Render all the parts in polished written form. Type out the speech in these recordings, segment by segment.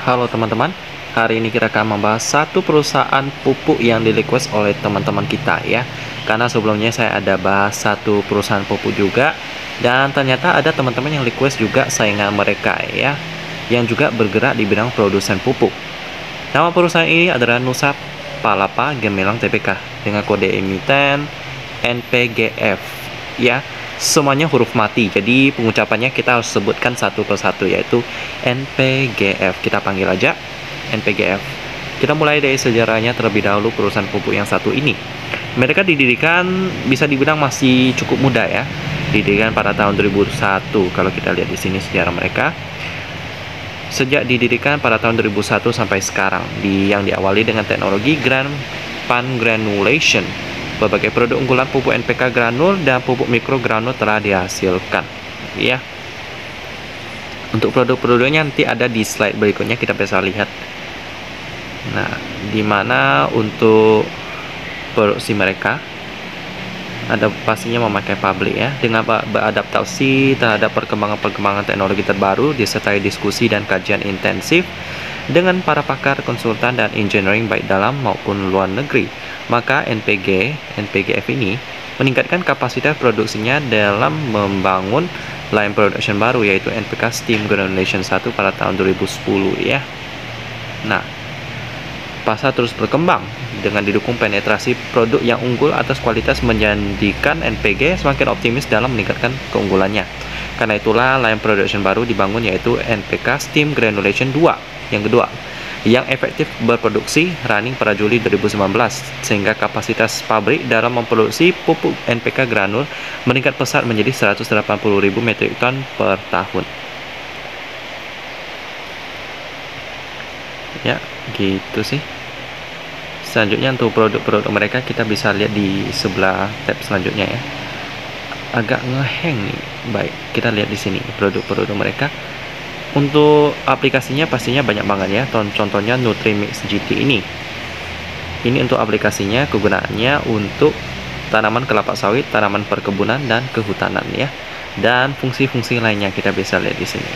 Halo teman-teman, hari ini kita akan membahas satu perusahaan pupuk yang di-request oleh teman-teman kita ya. Karena sebelumnya saya ada bahas satu perusahaan pupuk juga, dan ternyata ada teman-teman yang request juga saingan mereka ya, yang juga bergerak di bidang produsen pupuk. Nama perusahaan ini adalah Nusa Palapa Gemilang Tbk dengan kode emiten NPGF ya. Semuanya huruf mati, jadi pengucapannya kita harus sebutkan satu persatu, yaitu NPGF. Kita panggil aja NPGF. Kita mulai dari sejarahnya terlebih dahulu. Perusahaan pupuk yang satu ini, mereka didirikan bisa dibilang masih cukup muda ya. Didirikan pada tahun 2001. Kalau kita lihat di sini sejarah mereka, sejak didirikan pada tahun 2001 sampai sekarang, yang diawali dengan teknologi pan granulation. Berbagai produk unggulan pupuk NPK granul dan pupuk mikro granul telah dihasilkan ya. Untuk produk-produknya nanti ada di slide berikutnya, kita bisa lihat. Nah, dimana untuk produksi mereka ada pastinya memakai pabrik ya, dengan beradaptasi terhadap perkembangan teknologi terbaru, disertai diskusi dan kajian intensif dengan para pakar, konsultan, dan engineering baik dalam maupun luar negeri. Maka NPGF ini meningkatkan kapasitas produksinya dalam membangun line production baru, yaitu NPK Steam Granulation 1 pada tahun 2010 ya. Nah, pasar terus berkembang dengan didukung penetrasi produk yang unggul atas kualitas, menjadikan NPG semakin optimis dalam meningkatkan keunggulannya. Karena itulah line production baru dibangun, yaitu NPK Steam Granulation 2 yang kedua, yang efektif berproduksi running pada Juli 2019, sehingga kapasitas pabrik dalam memproduksi pupuk NPK granul meningkat pesat menjadi 180.000 metrik ton per tahun. Ya, gitu sih. Selanjutnya untuk produk-produk mereka kita bisa lihat di sebelah tab selanjutnya ya. Agak ngeheng nih. Baik, kita lihat di sini produk-produk mereka. Untuk aplikasinya pastinya banyak banget ya. Contohnya Nutrimix GT ini. Ini untuk aplikasinya, kegunaannya untuk tanaman kelapa sawit, tanaman perkebunan, dan kehutanan ya. Dan fungsi-fungsi lainnya kita bisa lihat di sini.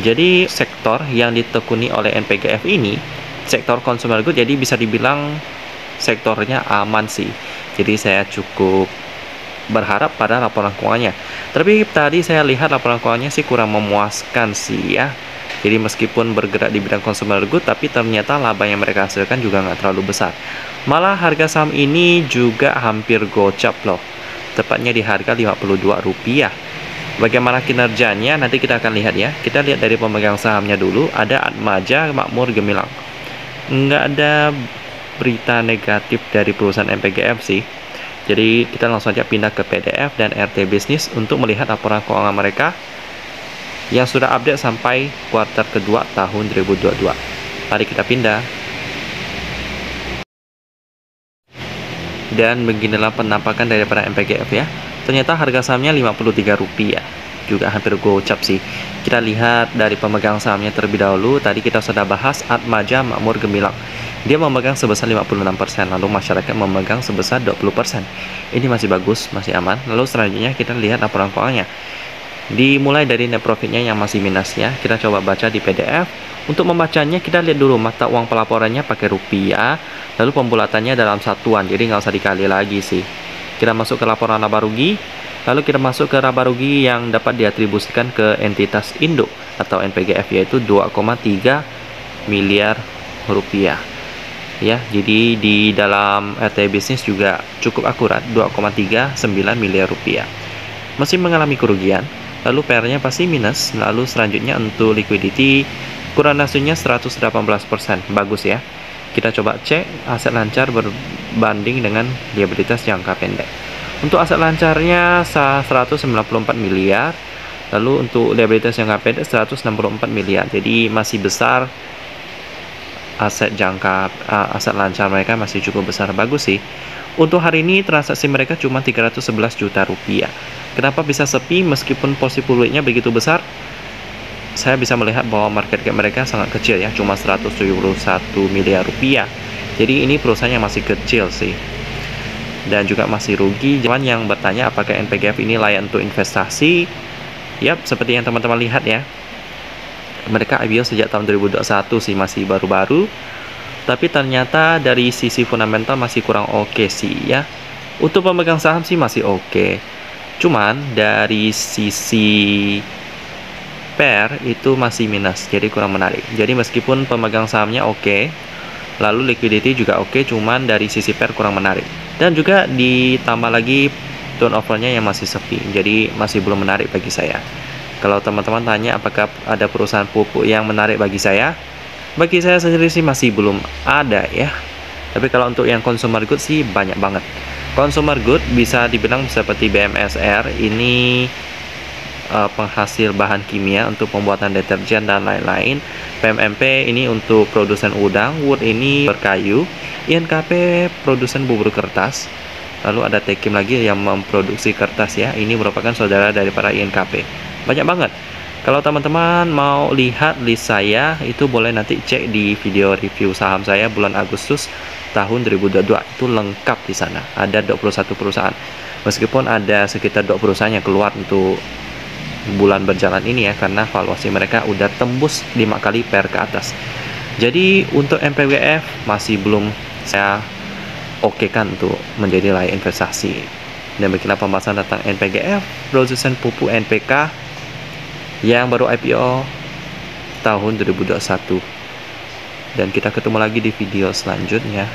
Jadi sektor yang ditekuni oleh NPGF ini sektor consumer good, jadi bisa dibilang sektornya aman sih. Jadi saya cukup berharap pada laporan keuangannya. Tapi tadi saya lihat laporan keuangannya sih kurang memuaskan sih ya. Jadi meskipun bergerak di bidang consumer good, tapi ternyata laba yang mereka hasilkan juga nggak terlalu besar. Malah harga saham ini juga hampir gocap loh. Tepatnya di harga Rp52. Bagaimana kinerjanya nanti kita akan lihat ya. Kita lihat dari pemegang sahamnya dulu. Ada Atmaja Makmur Gemilang. Nggak ada berita negatif dari perusahaan NPGF sih. Jadi kita langsung aja pindah ke PDF dan RT Business untuk melihat laporan keuangan mereka yang sudah update sampai kuartal kedua tahun 2022. Mari kita pindah. Dan beginilah penampakan daripada NPGF ya. Ternyata harga sahamnya Rp53, juga hampir gocap sih. Kita lihat dari pemegang sahamnya terlebih dahulu. Tadi kita sudah bahas Atmaja Makmur Gemilang. Dia memegang sebesar 56%, lalu masyarakat memegang sebesar 20%. Ini masih bagus, masih aman. Lalu selanjutnya kita lihat laporan keuangannya. Dimulai dari net profitnya yang masih minus ya. Kita coba baca di PDF. Untuk membacanya kita lihat dulu mata uang pelaporannya pakai rupiah, lalu pembulatannya dalam satuan, jadi nggak usah dikali lagi sih. Kita masuk ke laporan laba rugi. Lalu kita masuk ke laba rugi yang dapat diatribusikan ke entitas induk atau NPGF, yaitu 2,3 miliar rupiah. Ya, jadi di dalam RT Business juga cukup akurat 2,39 miliar rupiah. Masih mengalami kerugian, lalu PR-nya pasti minus. Lalu selanjutnya untuk liquidity, kurang hasilnya 118%. Bagus ya. Kita coba cek aset lancar berbanding dengan liabilitas jangka pendek. Untuk aset lancarnya 194 miliar, lalu untuk liabilitas jangka pendek 164 miliar. Jadi masih besar. Aset lancar mereka masih cukup besar, bagus sih. Untuk hari ini transaksi mereka cuma 311 juta rupiah. Kenapa bisa sepi meskipun posisi fluidnya begitu besar? Saya bisa melihat bahwa market cap mereka sangat kecil ya, cuma 171 miliar rupiah. Jadi ini perusahaan yang masih kecil sih. Dan juga masih rugi. Cuman yang bertanya apakah NPGF ini layak untuk investasi? Yap, seperti yang teman-teman lihat ya. Mereka IPO sejak tahun 2021 sih, masih baru-baru. Tapi ternyata dari sisi fundamental masih kurang oke sih ya. Untuk pemegang saham sih masih oke. Cuman dari sisi pair itu masih minus, jadi kurang menarik. Jadi meskipun pemegang sahamnya oke, lalu liquidity juga oke, cuman dari sisi pair kurang menarik. Dan juga ditambah lagi turnovernya yang masih sepi, jadi masih belum menarik bagi saya. Kalau teman-teman tanya apakah ada perusahaan pupuk yang menarik bagi saya sendiri sih masih belum ada ya. Tapi kalau untuk yang consumer good sih banyak banget. Consumer good bisa dibilang seperti BMSR, ini penghasil bahan kimia untuk pembuatan deterjen dan lain-lain. PMMP ini untuk produsen udang, Wood ini berkayu, INKP produsen bubur kertas. Lalu ada Tekim lagi yang memproduksi kertas ya. Ini merupakan saudara daripada INKP. Banyak banget. Kalau teman-teman mau lihat list saya, itu boleh nanti cek di video review saham saya bulan Agustus tahun 2022. Itu lengkap di sana. Ada 21 perusahaan. Meskipun ada sekitar 2 perusahaan yang keluar untuk bulan berjalan ini ya, karena valuasi mereka udah tembus 5 kali pair ke atas. Jadi untuk MPWF masih belum saya okekan untuk menjadi layak investasi. Dan beginilah pembahasan tentang NPGF, produsen pupuk NPK yang baru IPO tahun 2021. Dan kita ketemu lagi di video selanjutnya.